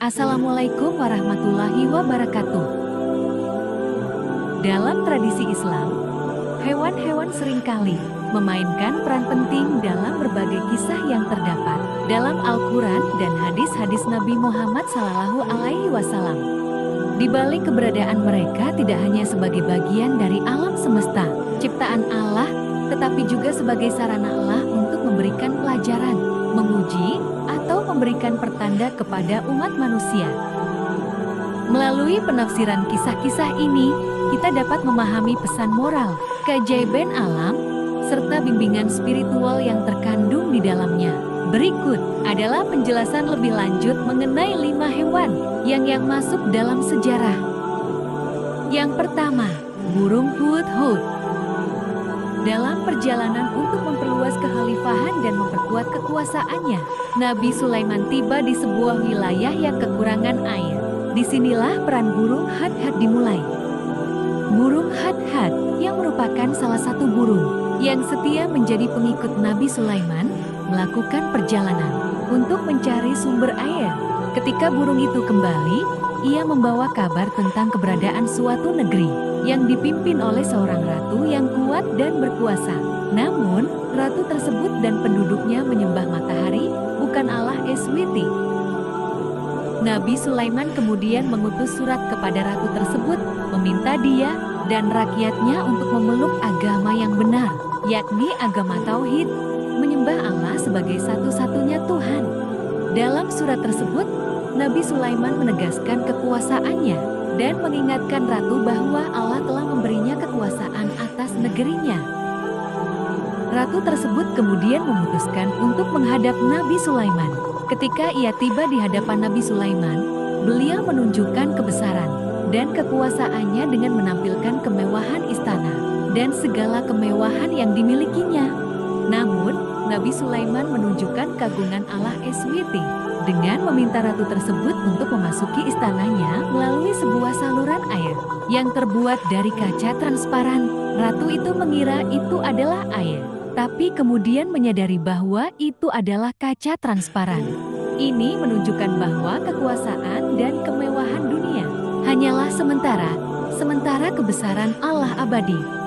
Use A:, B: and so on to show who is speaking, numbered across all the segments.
A: Assalamualaikum warahmatullahi wabarakatuh. Dalam tradisi Islam, hewan-hewan seringkali memainkan peran penting dalam berbagai kisah yang terdapat dalam Al-Quran dan hadis-hadis Nabi Muhammad SAW. Di balik keberadaan mereka tidak hanya sebagai bagian dari alam semesta, ciptaan Allah, tetapi juga sebagai sarana Allah untuk memberikan pelajaran, menguji, atau memberikan pertanda kepada umat manusia. Melalui penafsiran kisah-kisah ini, kita dapat memahami pesan moral, keajaiban alam, serta bimbingan spiritual yang terkandung di dalamnya. Berikut adalah penjelasan lebih lanjut mengenai 5 hewan yang masuk dalam sejarah. Yang pertama, burung hudhud. Dalam perjalanan untuk memperluas kekhalifahan dan memperkuat kekuasaannya, Nabi Sulaiman tiba di sebuah wilayah yang kekurangan air. Disinilah peran burung hudhud dimulai. Burung hudhud yang merupakan salah satu burung yang setia menjadi pengikut Nabi Sulaiman melakukan perjalanan untuk mencari sumber air. Ketika burung itu kembali, ia membawa kabar tentang keberadaan suatu negeri yang dipimpin oleh seorang ratu yang kuat dan berkuasa. Namun, ratu tersebut dan penduduknya menyembah matahari, bukan Allah Eswiti. Nabi Sulaiman kemudian mengutus surat kepada ratu tersebut, meminta dia dan rakyatnya untuk memeluk agama yang benar, yakni agama Tauhid, menyembah Allah sebagai satu-satunya Tuhan. Dalam surat tersebut, Nabi Sulaiman menegaskan kekuasaannya dan mengingatkan ratu bahwa Allah telah memberinya kekuasaan atas negerinya. Ratu tersebut kemudian memutuskan untuk menghadap Nabi Sulaiman. Ketika ia tiba di hadapan Nabi Sulaiman, beliau menunjukkan kebesaran dan kekuasaannya dengan menampilkan kemewahan istana dan segala kemewahan yang dimilikinya. Namun, Nabi Sulaiman menunjukkan keagungan Allah Eswiti dengan meminta ratu tersebut untuk memasuki istananya melalui sebuah saluran air yang terbuat dari kaca transparan. Ratu itu mengira itu adalah air, tapi kemudian menyadari bahwa itu adalah kaca transparan. Ini menunjukkan bahwa kekuasaan dan kemewahan dunia hanyalah sementara kebesaran Allah abadi.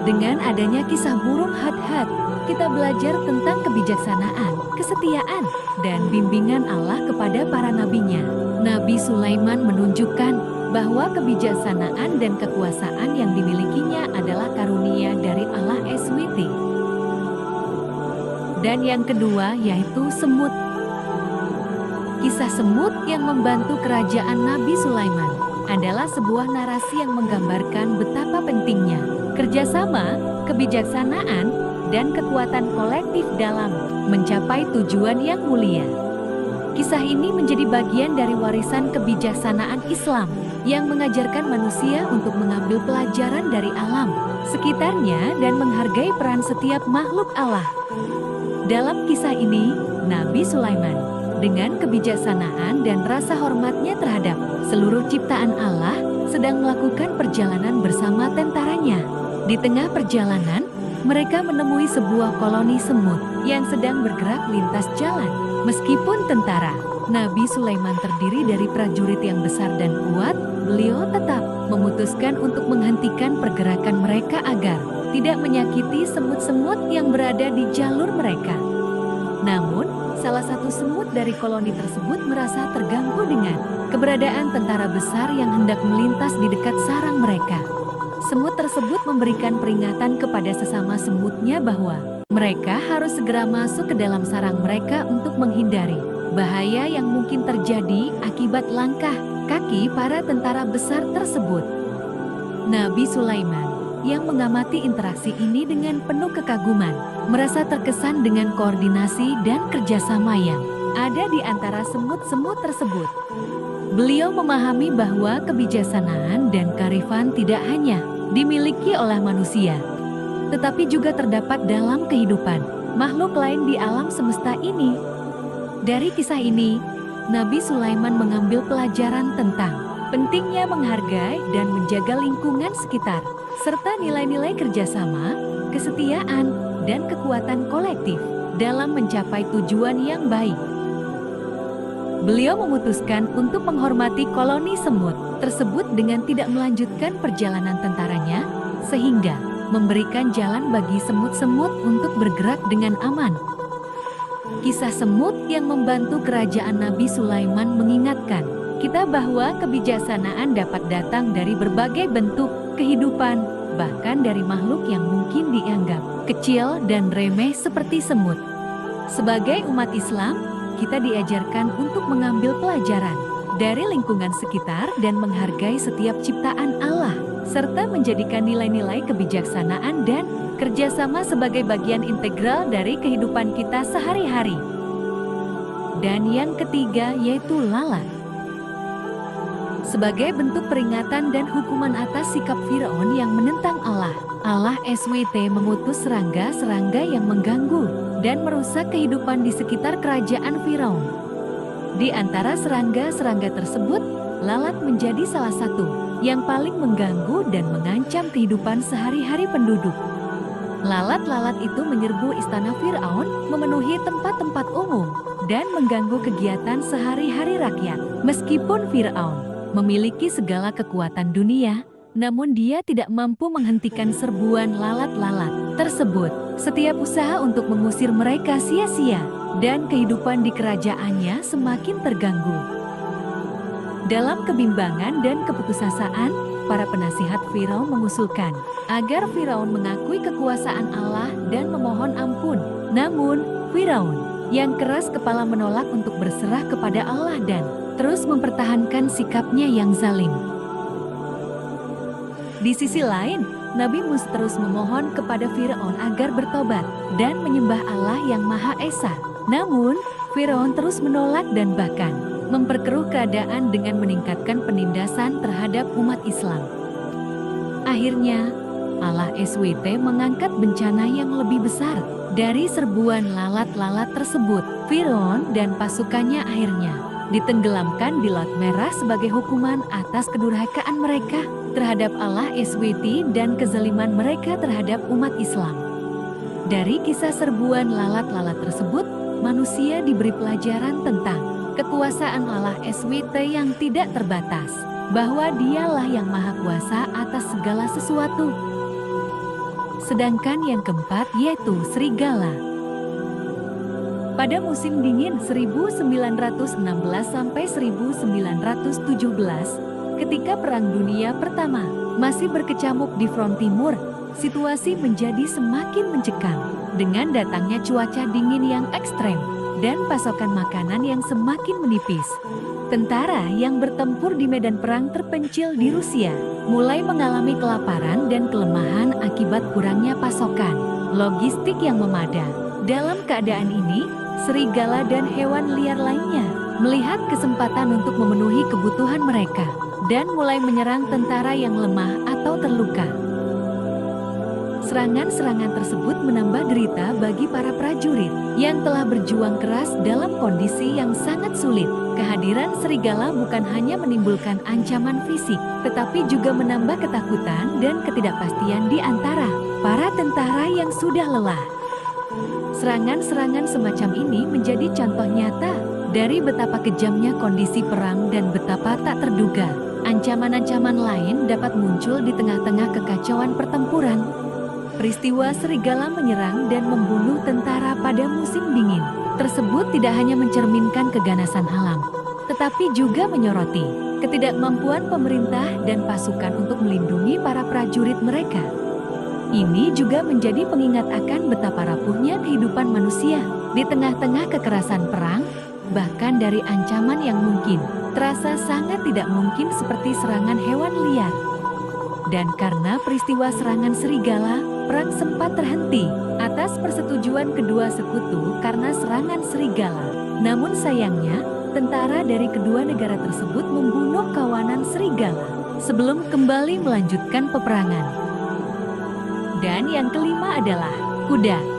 A: Dengan adanya kisah burung hudhud, kita belajar tentang kebijaksanaan, kesetiaan, dan bimbingan Allah kepada para nabinya. Nabi Sulaiman menunjukkan bahwa kebijaksanaan dan kekuasaan yang dimilikinya adalah karunia dari Allah Eswiti. Dan yang kedua yaitu semut. Kisah semut yang membantu kerajaan Nabi Sulaiman adalah sebuah narasi yang menggambarkan betapa pentingnya kerjasama, kebijaksanaan, dan kekuatan kolektif dalam mencapai tujuan yang mulia. Kisah ini menjadi bagian dari warisan kebijaksanaan Islam yang mengajarkan manusia untuk mengambil pelajaran dari alam sekitarnya dan menghargai peran setiap makhluk Allah. Dalam kisah ini, Nabi Sulaiman dengan kebijaksanaan dan rasa hormatnya terhadap seluruh ciptaan Allah sedang melakukan perjalanan bersama tentaranya. Di tengah perjalanan, mereka menemui sebuah koloni semut yang sedang bergerak lintas jalan. Meskipun tentara Nabi Sulaiman terdiri dari prajurit yang besar dan kuat, beliau tetap memutuskan untuk menghentikan pergerakan mereka agar tidak menyakiti semut-semut yang berada di jalur mereka. Namun, salah satu semut dari koloni tersebut merasa terganggu dengan keberadaan tentara besar yang hendak melintas di dekat sarang mereka. Semut tersebut memberikan peringatan kepada sesama semutnya bahwa mereka harus segera masuk ke dalam sarang mereka untuk menghindari bahaya yang mungkin terjadi akibat langkah kaki para tentara besar tersebut. Nabi Sulaiman yang mengamati interaksi ini dengan penuh kekaguman, merasa terkesan dengan koordinasi dan kerjasama yang ada di antara semut-semut tersebut. Beliau memahami bahwa kebijaksanaan dan kearifan tidak hanya dimiliki oleh manusia, tetapi juga terdapat dalam kehidupan makhluk lain di alam semesta ini. Dari kisah ini, Nabi Sulaiman mengambil pelajaran tentang pentingnya menghargai dan menjaga lingkungan sekitar, serta nilai-nilai kerjasama, kesetiaan, dan kekuatan kolektif dalam mencapai tujuan yang baik. Beliau memutuskan untuk menghormati koloni semut tersebut dengan tidak melanjutkan perjalanan tentaranya, sehingga memberikan jalan bagi semut-semut untuk bergerak dengan aman. Kisah semut yang membantu kerajaan Nabi Sulaiman mengingatkan kita bahwa kebijaksanaan dapat datang dari berbagai bentuk kehidupan, bahkan dari makhluk yang mungkin dianggap kecil dan remeh seperti semut. Sebagai umat Islam, kita diajarkan untuk mengambil pelajaran dari lingkungan sekitar dan menghargai setiap ciptaan Allah, serta menjadikan nilai-nilai kebijaksanaan dan kerjasama sebagai bagian integral dari kehidupan kita sehari-hari. Dan yang ketiga yaitu lalat. Sebagai bentuk peringatan dan hukuman atas sikap Firaun yang menentang Allah, Allah SWT mengutus serangga-serangga yang mengganggu dan merusak kehidupan di sekitar kerajaan Firaun. Di antara serangga-serangga tersebut, lalat menjadi salah satu yang paling mengganggu dan mengancam kehidupan sehari-hari penduduk. Lalat-lalat itu menyerbu istana Firaun, memenuhi tempat-tempat umum, dan mengganggu kegiatan sehari-hari rakyat. Meskipun Firaun memiliki segala kekuatan dunia, namun dia tidak mampu menghentikan serbuan lalat-lalat tersebut. Setiap usaha untuk mengusir mereka sia-sia, dan kehidupan di kerajaannya semakin terganggu. Dalam kebimbangan dan keputusasaan, para penasihat Firaun mengusulkan agar Firaun mengakui kekuasaan Allah dan memohon ampun. Namun, Firaun yang keras kepala menolak untuk berserah kepada Allah dan terus mempertahankan sikapnya yang zalim. Di sisi lain, Nabi Musa terus memohon kepada Firaun agar bertobat dan menyembah Allah yang Maha Esa. Namun, Firaun terus menolak dan bahkan memperkeruh keadaan dengan meningkatkan penindasan terhadap umat Islam. Akhirnya, Allah SWT mengangkat bencana yang lebih besar dari serbuan lalat-lalat tersebut. Firaun dan pasukannya akhirnya ditenggelamkan di Laut Merah sebagai hukuman atas kedurhakaan mereka terhadap Allah SWT dan kezaliman mereka terhadap umat Islam. Dari kisah serbuan lalat-lalat tersebut, manusia diberi pelajaran tentang kekuasaan Allah SWT yang tidak terbatas, bahwa Dialah yang Maha Kuasa atas segala sesuatu. Sedangkan yang keempat yaitu serigala. Pada musim dingin 1916 sampai 1917, ketika Perang Dunia Pertama masih berkecamuk di front timur, situasi menjadi semakin mencekam dengan datangnya cuaca dingin yang ekstrem dan pasokan makanan yang semakin menipis. Tentara yang bertempur di medan perang terpencil di Rusia mulai mengalami kelaparan dan kelemahan akibat kurangnya pasokan logistik yang memadai. Dalam keadaan ini, serigala dan hewan liar lainnya melihat kesempatan untuk memenuhi kebutuhan mereka dan mulai menyerang tentara yang lemah atau terluka. Serangan-serangan tersebut menambah derita bagi para prajurit yang telah berjuang keras dalam kondisi yang sangat sulit. Kehadiran serigala bukan hanya menimbulkan ancaman fisik, tetapi juga menambah ketakutan dan ketidakpastian di antara para tentara yang sudah lelah. Serangan-serangan semacam ini menjadi contoh nyata dari betapa kejamnya kondisi perang dan betapa tak terduga ancaman-ancaman lain dapat muncul di tengah-tengah kekacauan pertempuran. Peristiwa serigala menyerang dan membunuh tentara pada musim dingin tersebut tidak hanya mencerminkan keganasan alam, tetapi juga menyoroti ketidakmampuan pemerintah dan pasukan untuk melindungi para prajurit mereka. Ini juga menjadi pengingat akan betapa rapuhnya kehidupan manusia di tengah-tengah kekerasan perang, bahkan dari ancaman yang mungkin terasa sangat tidak mungkin seperti serangan hewan liar. Dan karena peristiwa serangan serigala, perang sempat terhenti atas persetujuan kedua sekutu karena serangan serigala. Namun sayangnya, tentara dari kedua negara tersebut membunuh kawanan serigala sebelum kembali melanjutkan peperangan. Dan yang kelima adalah kuda.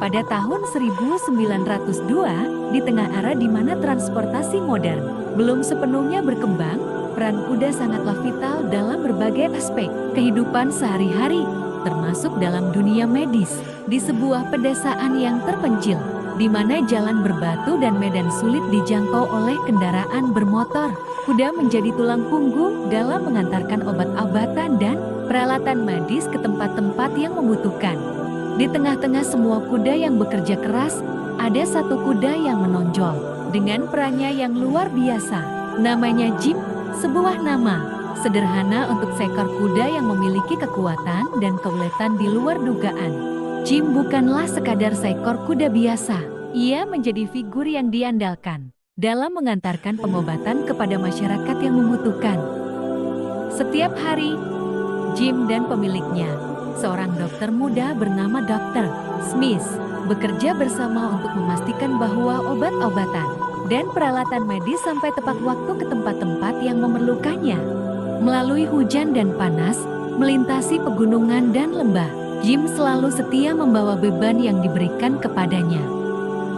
A: Pada tahun 1902, di tengah era di mana transportasi modern belum sepenuhnya berkembang, peran kuda sangatlah vital dalam berbagai aspek kehidupan sehari-hari, termasuk dalam dunia medis, di sebuah pedesaan yang terpencil. di mana jalan berbatu dan medan sulit dijangkau oleh kendaraan bermotor. Kuda menjadi tulang punggung dalam mengantarkan obat-obatan dan peralatan medis ke tempat-tempat yang membutuhkan. Di tengah-tengah semua kuda yang bekerja keras, ada satu kuda yang menonjol dengan perannya yang luar biasa. Namanya Jim, sebuah nama sederhana untuk seekor kuda yang memiliki kekuatan dan keuletan di luar dugaan. Jim bukanlah sekadar seekor kuda biasa. Ia menjadi figur yang diandalkan dalam mengantarkan pengobatan kepada masyarakat yang membutuhkan. Setiap hari, Jim dan pemiliknya, seorang dokter muda bernama Dr. Smith, bekerja bersama untuk memastikan bahwa obat-obatan dan peralatan medis sampai tepat waktu ke tempat-tempat yang memerlukannya. Melalui hujan dan panas, melintasi pegunungan dan lembah, Jim selalu setia membawa beban yang diberikan kepadanya.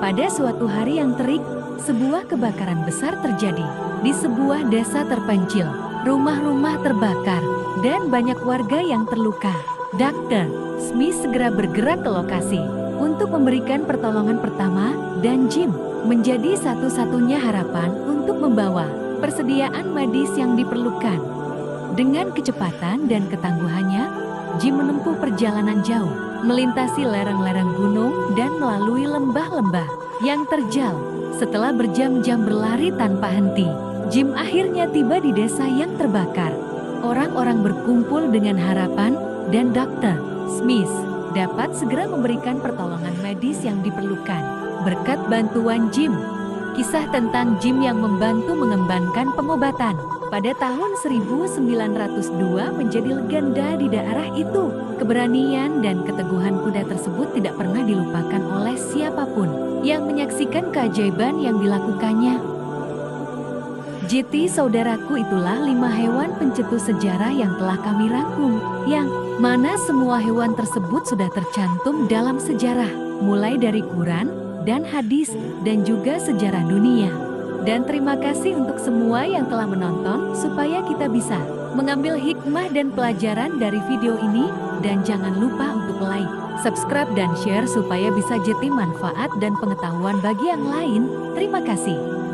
A: Pada suatu hari yang terik, sebuah kebakaran besar terjadi di sebuah desa terpencil. Rumah-rumah terbakar dan banyak warga yang terluka. Dr. Smith segera bergerak ke lokasi untuk memberikan pertolongan pertama, dan Jim menjadi satu-satunya harapan untuk membawa persediaan medis yang diperlukan. Dengan kecepatan dan ketangguhannya, Jim menempuh perjalanan jauh, melintasi lereng-lereng gunung dan melalui lembah-lembah yang terjal. Setelah berjam-jam berlari tanpa henti, Jim akhirnya tiba di desa yang terbakar. Orang-orang berkumpul dengan harapan dan Dr. Smith dapat segera memberikan pertolongan medis yang diperlukan. Berkat bantuan Jim, kisah tentang Jim yang membantu mengembangkan pengobatan pada tahun 1902 menjadi legenda di daerah itu. Keberanian dan keteguhan kuda tersebut tidak pernah dilupakan oleh siapapun yang menyaksikan keajaiban yang dilakukannya. JT saudaraku, itulah 5 hewan pencetus sejarah yang telah kami rangkum, yang mana semua hewan tersebut sudah tercantum dalam sejarah, mulai dari Quran dan hadis dan juga sejarah dunia. Dan terima kasih untuk semua yang telah menonton, supaya kita bisa mengambil hikmah dan pelajaran dari video ini. Dan jangan lupa untuk like, subscribe dan share supaya bisa jadi manfaat dan pengetahuan bagi yang lain. Terima kasih.